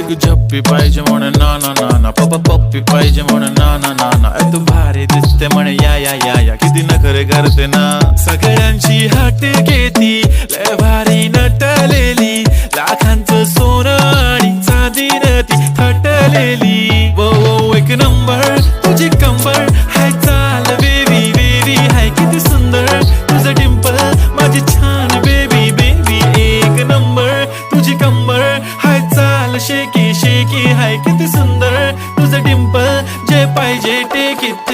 एक झप्पी पाहिजे म्हणे ना ना ना ना, पप्पी पाहिजे म्हणे ना ना ना ना. तू भारी दिसते म्हणे या या या या, किती नखरे करते ना. सगळ्यांची हाट घेती, लय भारी नटलेली, लाखांचं सोनं आणि चांदीनं ती थटलेली. वो वो एक नंबर तुझी कंबर, हाय चाल बेबी बेबी, हाय किती सुंदर तुझं डिंपल माझी छान बेबी बेबी. एक नंबर तुझी कंबर, हाय चाल शेकी शेकी, हाय किती सुंदर तुझं डिंपल, जे पाहिजे टेक इट.